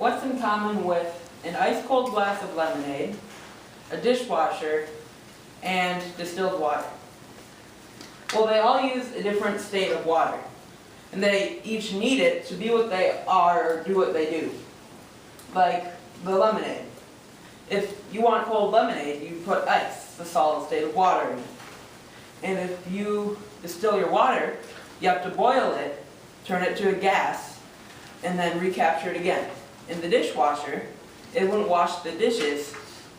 What's in common with an ice-cold glass of lemonade, a dishwasher, and distilled water? Well, they all use a different state of water, and they each need it to be what they are or do what they do. Like the lemonade. If you want cold lemonade, you put ice, the solid state of water, in it. And if you distill your water, you have to boil it, turn it to a gas, and then recapture it again. In the dishwasher, it wouldn't wash the dishes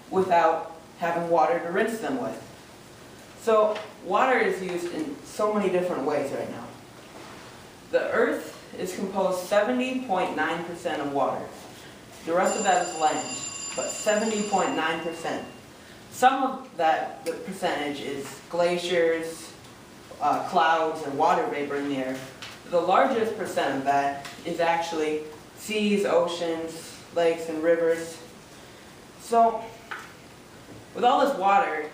without having water to rinse them with. So water is used in so many different ways right now. The earth is composed 70.9% of water. The rest of that is land, but 70.9%. Some of that, the percentage, is glaciers, clouds, and water vapor in the air. The largest percent of that is actually seas, oceans, lakes, and rivers. So, with all this water,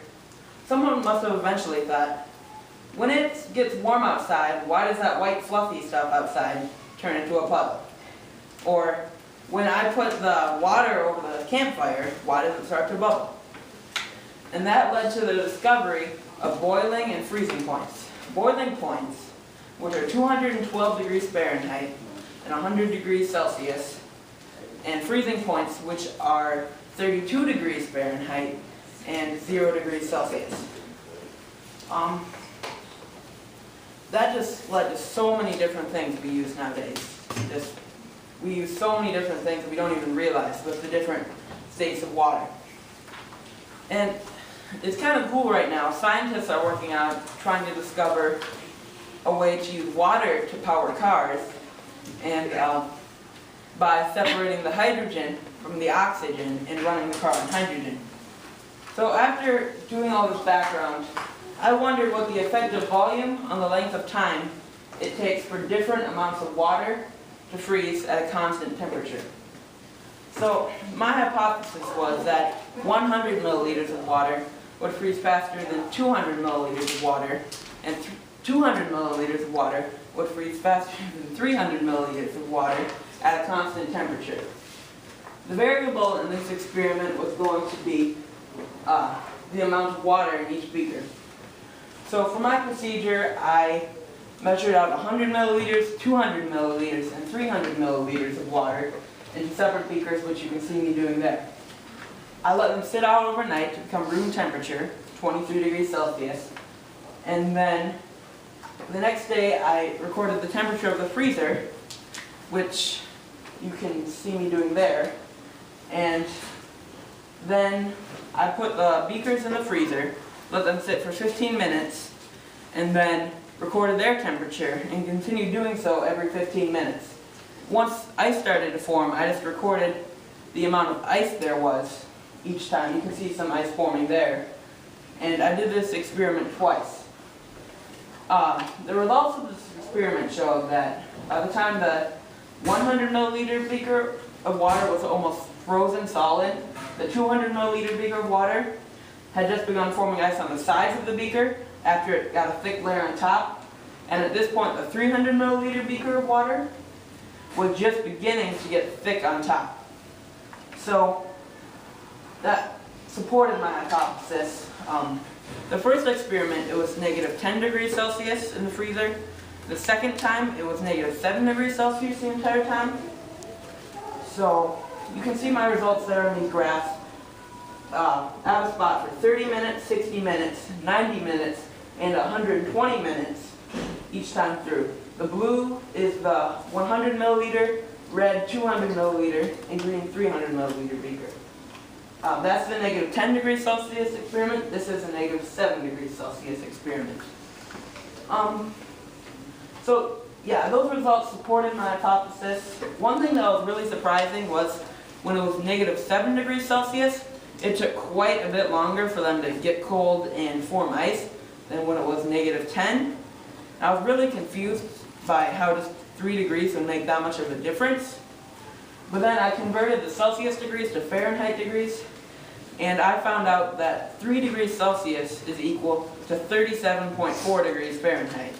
someone must have eventually thought, when it gets warm outside, why does that white fluffy stuff outside turn into a puddle? Or, when I put the water over the campfire, why does it start to bubble? And that led to the discovery of boiling and freezing points. Boiling points, which are 212 degrees Fahrenheit and 100 degrees Celsius, and freezing points, which are 32 degrees Fahrenheit and 0 degrees Celsius. That just led to so many different things we use nowadays. We use so many different things that we don't even realize with the different states of water. And it's kind of cool right now. Scientists are working on trying to discover a way to use water to power cars, and by separating the hydrogen from the oxygen and running the car on hydrogen. So after doing all this background, I wondered what the effective volume on the length of time it takes for different amounts of water to freeze at a constant temperature. So my hypothesis was that 100 milliliters of water would freeze faster than 200 milliliters of water, and 200 milliliters of water would freeze faster than 300 milliliters of water at a constant temperature. The variable in this experiment was going to be the amount of water in each beaker. So for my procedure, I measured out 100 milliliters, 200 milliliters, and 300 milliliters of water in separate beakers, which you can see me doing there. I let them sit out overnight to become room temperature, 23 degrees Celsius, and then the next day I recorded the temperature of the freezer, which you can see me doing there, and then I put the beakers in the freezer, let them sit for 15 minutes, and then recorded their temperature, and continued doing so every 15 minutes. Once ice started to form, I just recorded the amount of ice there was each time. You can see some ice forming there. And I did this experiment twice. The results of this experiment showed that by the time the 100 milliliter beaker of water was almost frozen solid, the 200 milliliter beaker of water had just begun forming ice on the sides of the beaker after it got a thick layer on top. And at this point, the 300 milliliter beaker of water was just beginning to get thick on top. So that supported my hypothesis. The first experiment, it was negative 10 degrees Celsius in the freezer. The second time, it was negative 7 degrees Celsius the entire time. So you can see my results there in these graphs. Out of spot for 30 minutes, 60 minutes, 90 minutes, and 120 minutes each time through. The blue is the 100 milliliter, red 200 milliliter, and green 300 milliliter beaker. That's the negative 10 degrees Celsius experiment. This is a negative 7 degrees Celsius experiment. So yeah, those results supported my hypothesis. One thing that was really surprising was when it was negative 7 degrees Celsius, it took quite a bit longer for them to get cold and form ice than when it was negative 10. I was really confused by how just 3 degrees would make that much of a difference. But then I converted the Celsius degrees to Fahrenheit degrees, and I found out that 3 degrees Celsius is equal to 37.4 degrees Fahrenheit.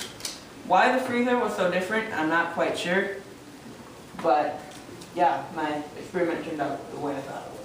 Why the freezer was so different, I'm not quite sure, but yeah, my experiment turned out the way I thought it would.